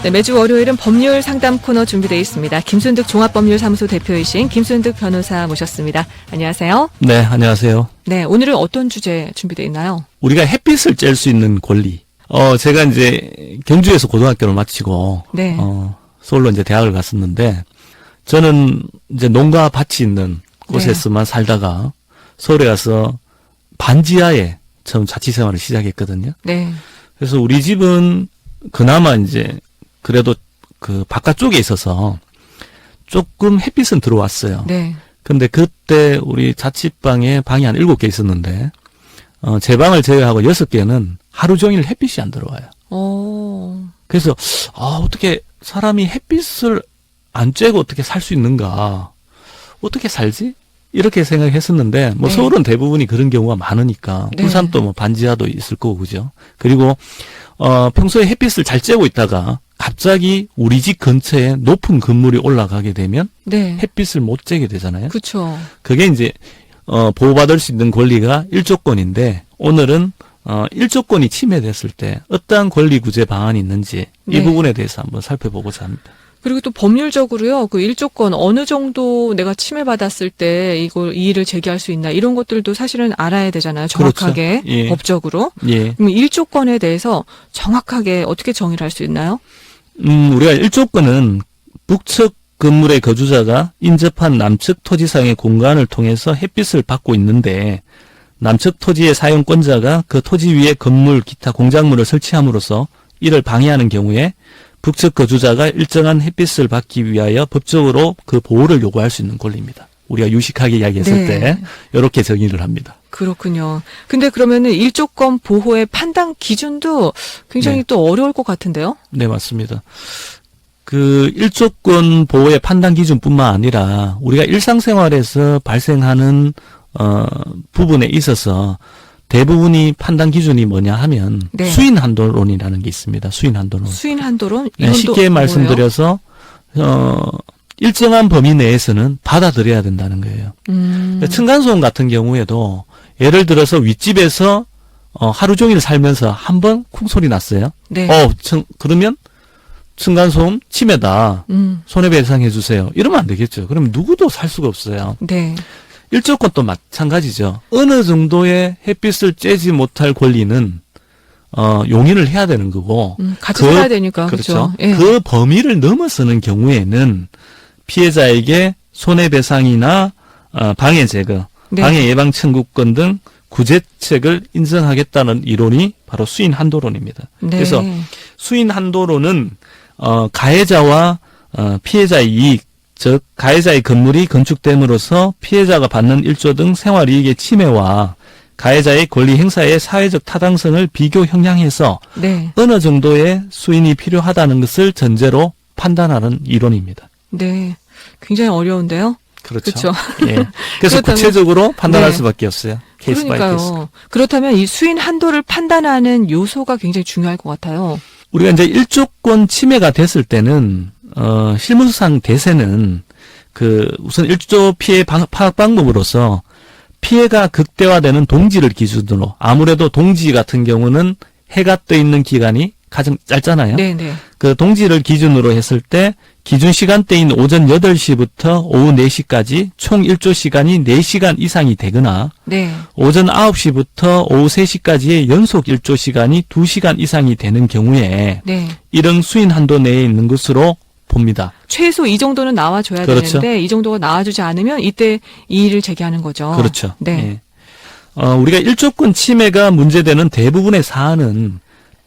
네, 매주 월요일은 법률 상담 코너 준비되어 있습니다. 김순득 종합법률사무소 대표이신 김순득 변호사 모셨습니다. 안녕하세요. 네, 안녕하세요. 네, 오늘은 어떤 주제 준비되어 있나요? 우리가 햇빛을 쬐을 수 있는 권리. 제가 이제 경주에서 고등학교를 마치고, 네. 서울로 이제 대학을 갔었는데, 저는 이제 농가 밭이 있는 곳에서만 살다가 서울에 가서 반지하에 처음 자취생활을 시작했거든요. 네. 그래서 우리 집은 그나마 이제 그래도 그 바깥쪽에 있어서 조금 햇빛은 들어왔어요. 네. 근데 그때 우리 자취방에 방이 한 7개 있었는데, 제 방을 제외하고 6개는 하루 종일 햇빛이 안 들어와요. 그래서, 어떻게 사람이 햇빛을 안 쬐고 어떻게 살 수 있는가? 어떻게 살지? 이렇게 생각했었는데, 뭐 네. 서울은 대부분이 그런 경우가 많으니까, 네. 부산도 뭐 반지하도 있을 거고, 그죠? 그리고, 평소에 햇빛을 잘 쬐고 있다가, 갑자기 우리 집 근처에 높은 건물이 올라가게 되면, 네. 햇빛을 못 쬐게 되잖아요. 그렇죠. 그게 이제 보호받을 수 있는 권리가 1조건인데 오늘은 1조건이 침해됐을 때 어떠한 권리 구제 방안이 있는지 네. 이 부분에 대해서 한번 살펴보고자 합니다. 그리고 또 법률적으로요, 그 1조건 어느 정도 내가 침해받았을 때 이의를 제기할 수 있나 이런 것들도 사실은 알아야 되잖아요. 정확하게. 그렇죠. 예. 법적으로. 예. 그럼 1조건에 대해서 정확하게 어떻게 정의를 할 수 있나요? 우리가 1조건은 북측 건물의 거주자가 인접한 남측 토지상의 공간을 통해서 햇빛을 받고 있는데 남측 토지의 사용권자가 그 토지 위에 건물, 기타 공작물을 설치함으로써 이를 방해하는 경우에 북측 거주자가 일정한 햇빛을 받기 위하여 법적으로 그 보호를 요구할 수 있는 권리입니다. 우리가 유식하게 이야기했을 네. 때 이렇게 정의를 합니다. 그렇군요. 근데 그러면은 1조건 보호의 판단 기준도 굉장히 네. 또 어려울 것 같은데요? 네, 맞습니다. 그 1조건 보호의 판단 기준뿐만 아니라 우리가 일상생활에서 발생하는 부분에 있어서 대부분이 판단 기준이 뭐냐 하면 네. 수인 한도론이라는 게 있습니다. 수인 한도론. 수인 한도론? 네, 이건 쉽게 또 뭐예요? 말씀드려서 일정한 범위 내에서는 받아들여야 된다는 거예요. 층간소음 같은 경우에도 예를 들어서 윗집에서 하루 종일 살면서 한 번 쿵소리 났어요. 네. 그러면 층간소음 침해다. 손해배상해 주세요. 이러면 안 되겠죠. 그러면 누구도 살 수가 없어요. 네. 1조건도 마찬가지죠. 어느 정도의 햇빛을 쬐지 못할 권리는 용인을 해야 되는 거고 같이 살아야 되니까. 그렇죠. 예. 그 범위를 넘어서는 경우에는 피해자에게 손해배상이나 방해 제거, 네. 방해 예방 청구권 등 구제책을 인정하겠다는 이론이 바로 수인 한도론입니다. 네. 그래서 수인 한도론은 가해자와 피해자의 이익, 즉 가해자의 건물이 건축됨으로써 피해자가 받는 일조 등 생활이익의 침해와 가해자의 권리 행사의 사회적 타당성을 비교 형량해서 네. 어느 정도의 수인이 필요하다는 것을 전제로 판단하는 이론입니다. 네. 굉장히 어려운데요? 그렇죠. 그렇죠. 예. 그래서 그렇다면- 구체적으로 판단할 네. 수밖에 없어요. 케이스 바이 케이스. 그러니까요. 그렇다면 이 수인 한도를 판단하는 요소가 굉장히 중요할 것 같아요. 우리가 이제 1조건 침해가 됐을 때는 실무상 대세는 우선 1조 피해 파악 방법으로서 피해가 극대화되는 동지를 기준으로, 아무래도 동지 같은 경우는 해가 떠 있는 기간이 가장 짧잖아요. 네, 네. 그 동지를 기준으로 했을 때 기준 시간대인 오전 8시부터 오후 4시까지 총 1조 시간이 4시간 이상이 되거나 네. 오전 9시부터 오후 3시까지의 연속 1조 시간이 2시간 이상이 되는 경우에 네. 이런 수인 한도 내에 있는 것으로 봅니다. 최소 이 정도는 나와줘야 그렇죠. 되는데 이 정도가 나와주지 않으면 이때 이의를 제기하는 거죠. 그렇죠. 네. 예. 우리가 1조건 침해가 문제되는 대부분의 사안은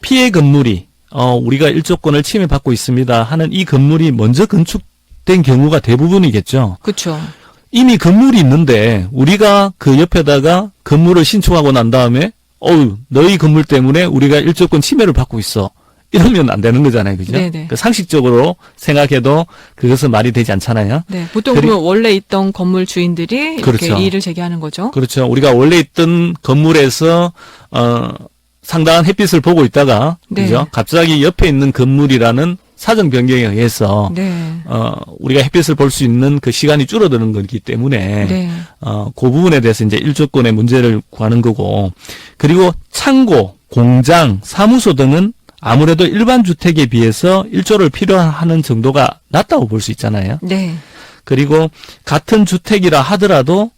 피해 건물이 우리가 1조건을 침해받고 있습니다 하는 이 건물이 먼저 건축된 경우가 대부분이겠죠. 그렇죠. 이미 건물이 있는데 우리가 그 옆에다가 건물을 신축하고 난 다음에 너희 건물 때문에 우리가 1조건 침해를 받고 있어. 이러면 안 되는 거잖아요. 그죠? 네네. 상식적으로 생각해도 그것은 말이 되지 않잖아요. 네. 보통 그러면 원래 있던 건물 주인들이 이렇게 그렇죠. 이의를 제기하는 거죠. 그렇죠. 우리가 원래 있던 건물에서 상당한 햇빛을 보고 있다가 네. 그죠? 갑자기 옆에 있는 건물이라는 사정 변경에 의해서 네. 우리가 햇빛을 볼 수 있는 그 시간이 줄어드는 거기 때문에 네. 그 부분에 대해서 이제 1조건의 문제를 구하는 거고, 그리고 창고, 공장, 사무소 등은 아무래도 일반 주택에 비해서 1조를 필요하는 정도가 낮다고 볼 수 있잖아요. 네. 그리고 같은 주택이라 하더라도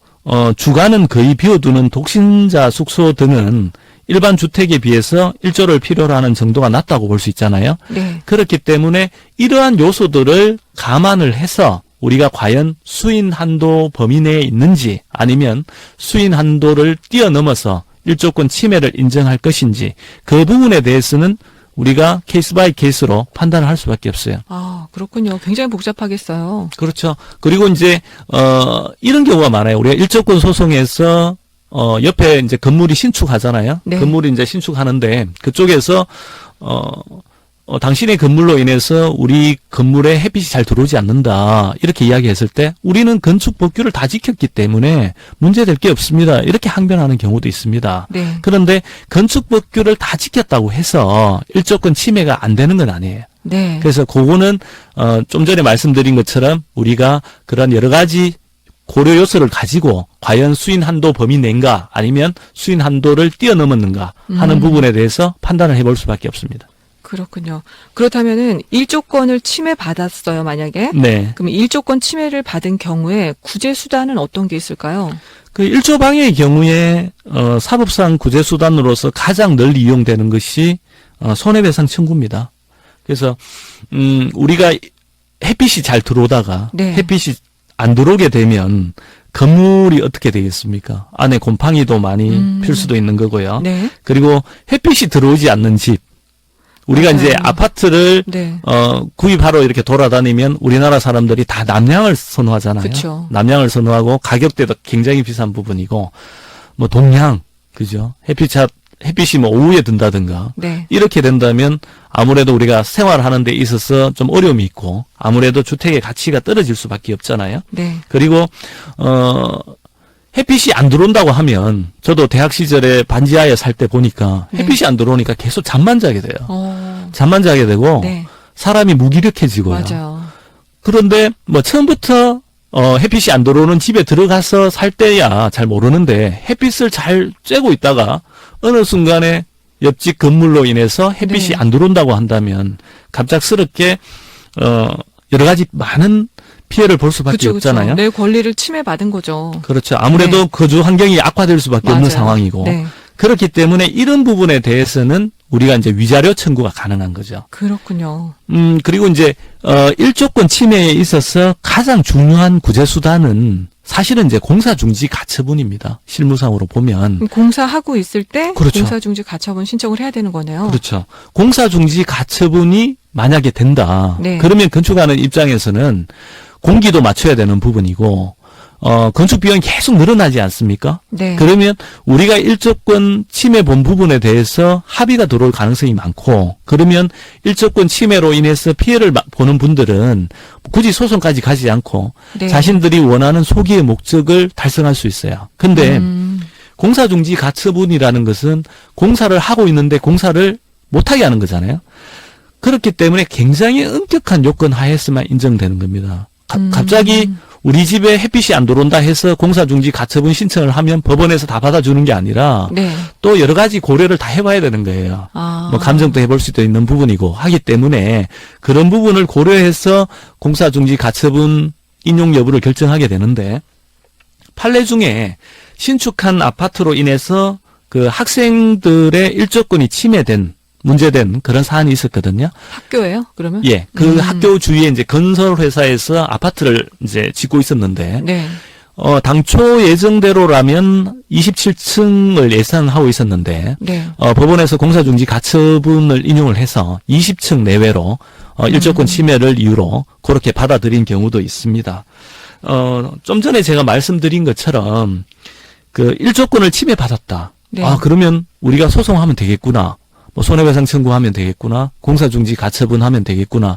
주간은 거의 비워두는 독신자 숙소 등은 일반 주택에 비해서 1조를 필요로 하는 정도가 낮다고 볼 수 있잖아요. 네. 그렇기 때문에 이러한 요소들을 감안을 해서 우리가 과연 수인 한도 범위 내에 있는지 아니면 수인 한도를 뛰어넘어서 1조권 침해를 인정할 것인지 그 부분에 대해서는 우리가 케이스 바이 케이스로 판단을 할 수밖에 없어요. 아, 그렇군요. 굉장히 복잡하겠어요. 그렇죠. 그리고 이제 이런 경우가 많아요. 우리가 1조권 소송에서 옆에 이제 건물이 신축하잖아요. 네. 건물이 이제 신축하는데 그쪽에서 당신의 건물로 인해서 우리 건물에 햇빛이 잘 들어오지 않는다. 이렇게 이야기했을 때 우리는 건축 법규를 다 지켰기 때문에 문제될 게 없습니다. 이렇게 항변하는 경우도 있습니다. 네. 그런데 건축 법규를 다 지켰다고 해서 1조권 침해가 안 되는 건 아니에요. 네. 그래서 그거는 좀 전에 말씀드린 것처럼 우리가 그런 여러 가지 고려 요소를 가지고 과연 수인 한도 범위 내인가 아니면 수인 한도를 뛰어넘었는가 하는 부분에 대해서 판단을 해볼 수밖에 없습니다. 그렇군요. 그렇다면은 1조권을 침해받았어요, 만약에. 네. 그럼 1조권 침해를 받은 경우에 구제 수단은 어떤 게 있을까요? 그 1조 방해의 경우에 사법상 구제 수단으로서 가장 널리 이용되는 것이 손해배상 청구입니다. 그래서 우리가 햇빛이 잘 들어오다가 네. 햇빛이 안 들어오게 되면 건물이 어떻게 되겠습니까? 안에 곰팡이도 많이 필 수도 있는 거고요. 네. 그리고 햇빛이 들어오지 않는 집. 우리가 맞아요. 이제 아파트를 네. 구입하러 이렇게 돌아다니면 우리나라 사람들이 다 남향을 선호하잖아요. 그쵸. 남향을 선호하고 가격대도 굉장히 비싼 부분이고 뭐 동향 그죠? 햇빛이 뭐 오후에 든다든가 네. 이렇게 된다면 아무래도 우리가 생활하는 데 있어서 좀 어려움이 있고 아무래도 주택의 가치가 떨어질 수밖에 없잖아요. 네. 그리고 햇빛이 안 들어온다고 하면 저도 대학 시절에 반지하에 살 때 보니까 네. 햇빛이 안 들어오니까 계속 잠만 자게 돼요. 잠만 자게 되고 네. 사람이 무기력해지고요. 맞아요. 그런데 뭐 처음부터 햇빛이 안 들어오는 집에 들어가서 살 때야 잘 모르는데 햇빛을 잘 쬐고 있다가 어느 순간에 옆집 건물로 인해서 햇빛이 네. 안 들어온다고 한다면 갑작스럽게 여러 가지 많은 피해를 볼 수밖에 그쵸, 그쵸. 없잖아요. 내 권리를 침해받은 거죠. 그렇죠. 아무래도 네. 거주 환경이 악화될 수밖에 없는 맞아요. 상황이고 네. 그렇기 때문에 이런 부분에 대해서는 우리가 이제 위자료 청구가 가능한 거죠. 그렇군요. 그리고 이제 1조권 침해에 있어서 가장 중요한 구제 수단은 사실은 이제 공사중지 가처분입니다. 실무상으로 보면. 그럼 공사하고 있을 때 그렇죠. 공사중지 가처분 신청을 해야 되는 거네요. 그렇죠. 공사중지 가처분이 만약에 된다. 네. 그러면 건축하는 입장에서는 공기도 맞춰야 되는 부분이고 건축 비용이 계속 늘어나지 않습니까? 네. 그러면 우리가 1조권 침해 본 부분에 대해서 합의가 들어올 가능성이 많고 그러면 1조권 침해로 인해서 피해를 보는 분들은 굳이 소송까지 가지 않고 네. 자신들이 원하는 소기의 목적을 달성할 수 있어요. 근데 공사중지 가처분이라는 것은 공사를 하고 있는데 공사를 못하게 하는 거잖아요. 그렇기 때문에 굉장히 엄격한 요건 하에서만 인정되는 겁니다. 갑자기 우리 집에 햇빛이 안 들어온다 해서 공사중지 가처분 신청을 하면 법원에서 다 받아주는 게 아니라 네. 또 여러 가지 고려를 다 해봐야 되는 거예요. 아. 뭐 감정도 해볼 수도 있는 부분이고 하기 때문에 그런 부분을 고려해서 공사중지 가처분 인용 여부를 결정하게 되는데 판례 중에 신축한 아파트로 인해서 그 학생들의 1조권이 침해된 문제된 그런 사안이 있었거든요. 학교예요? 그러면? 예, 그 학교 주위에 이제 건설 회사에서 아파트를 이제 짓고 있었는데, 네. 당초 예정대로라면 27층을 예상하고 있었는데, 네. 법원에서 공사중지 가처분을 인용을 해서 20층 내외로 1조권 침해를 이유로 그렇게 받아들인 경우도 있습니다. 좀 전에 제가 말씀드린 것처럼 그 1조권을 침해받았다. 네. 아, 그러면 우리가 소송하면 되겠구나. 뭐 손해배상 청구하면 되겠구나. 공사중지 가처분하면 되겠구나.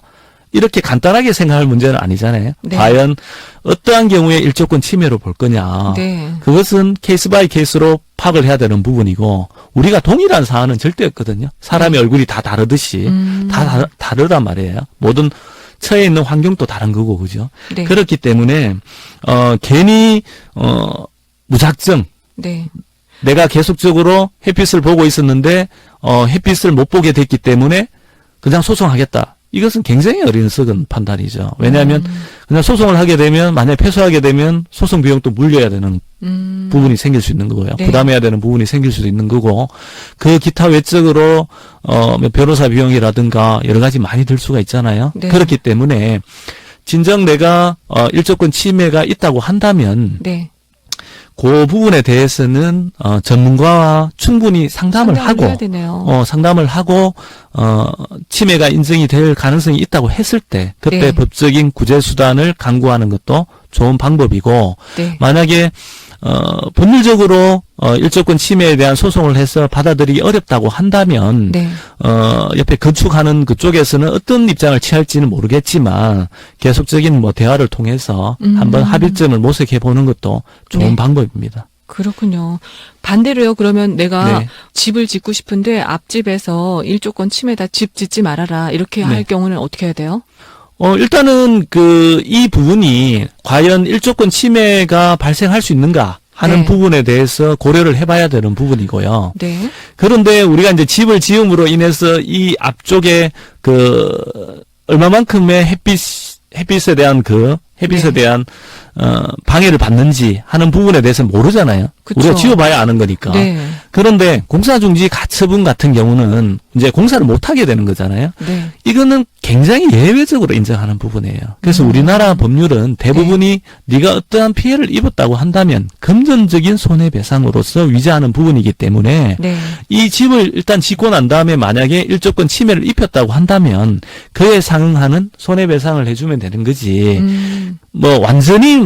이렇게 간단하게 생각할 문제는 아니잖아요. 네. 과연 어떠한 경우에 1조권 침해로 볼 거냐. 네. 그것은 케이스 바이 케이스로 파악을 해야 되는 부분이고 우리가 동일한 사안은 절대 없거든요. 사람의 얼굴이 다 다르듯이 다 다르단 말이에요. 모든 처해 있는 환경도 다른 거고 그죠. 네. 그렇기 때문에 괜히 무작정 네. 내가 계속적으로 햇빛을 보고 있었는데 햇빛을 못 보게 됐기 때문에 그냥 소송하겠다. 이것은 굉장히 어리석은 판단이죠. 왜냐하면 그냥 소송을 하게 되면 만약에 패소하게 되면 소송 비용도 물려야 되는 부분이 생길 수 있는 거고요. 네. 부담해야 되는 부분이 생길 수도 있는 거고 그 기타 외적으로 변호사 비용이라든가 여러 가지 많이 들 수가 있잖아요. 네. 그렇기 때문에 진정 내가 일조권 침해가 있다고 한다면 네. 그 부분에 대해서는 전문가와 충분히 상담을 하고 해야 되네요. 상담을 하고 침해가 인정이 될 가능성이 있다고 했을 때 그때 네. 법적인 구제 수단을 강구하는 것도 좋은 방법이고 네. 만약에 법률적으로 일조권 침해에 대한 소송을 해서 받아들이기 어렵다고 한다면 네. 옆에 건축하는 그쪽에서는 어떤 입장을 취할지는 모르겠지만 계속적인 대화를 통해서 한번 합의점을 모색해 보는 것도 좋은 네. 방법입니다. 그렇군요. 반대로요. 그러면 내가 네. 집을 짓고 싶은데 앞집에서 일조권 침해다 집 짓지 말아라 이렇게 네. 할 경우는 어떻게 해야 돼요? 일단은 이 부분이 과연 일조권 침해가 발생할 수 있는가 하는 네. 부분에 대해서 고려를 해봐야 되는 부분이고요. 네. 그런데 우리가 이제 집을 지음으로 인해서 이 앞쪽에 얼마만큼의 햇빛에 대한 햇빛에 네. 대한 방해를 받는지 하는 부분에 대해서는 모르잖아요. 그쵸. 우리가 지어봐야 아는 거니까. 네. 그런데 공사중지 가처분 같은 경우는 이제 공사를 못 하게 되는 거잖아요. 네. 이거는 굉장히 예외적으로 인정하는 부분이에요. 그래서 우리나라 법률은 대부분이 네가 어떠한 피해를 입었다고 한다면 금전적인 손해배상으로서 위자하는 부분이기 때문에 네. 이 집을 일단 짓고 난 다음에 만약에 일조권 침해를 입혔다고 한다면 그에 상응하는 손해배상을 해주면 되는 거지. 완전히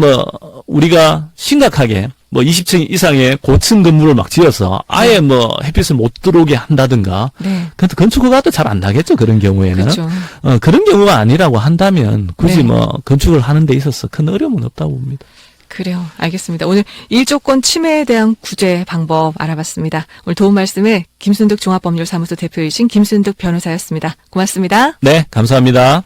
우리가 심각하게 20층 이상의 고층 건물을 막 지어서 아예 햇빛을 못 들어오게 한다든가. 네. 근데 건축 허가도 잘 안 나겠죠, 그런 경우에는. 그렇죠. 그런 경우가 아니라고 한다면 굳이 네. 건축을 하는 데 있어서 큰 어려움은 없다고 봅니다. 그래요. 알겠습니다. 오늘 일조권 침해에 대한 구제 방법 알아봤습니다. 오늘 도움 말씀에 김순득 종합법률사무소 대표이신 김순득 변호사였습니다. 고맙습니다. 네, 감사합니다.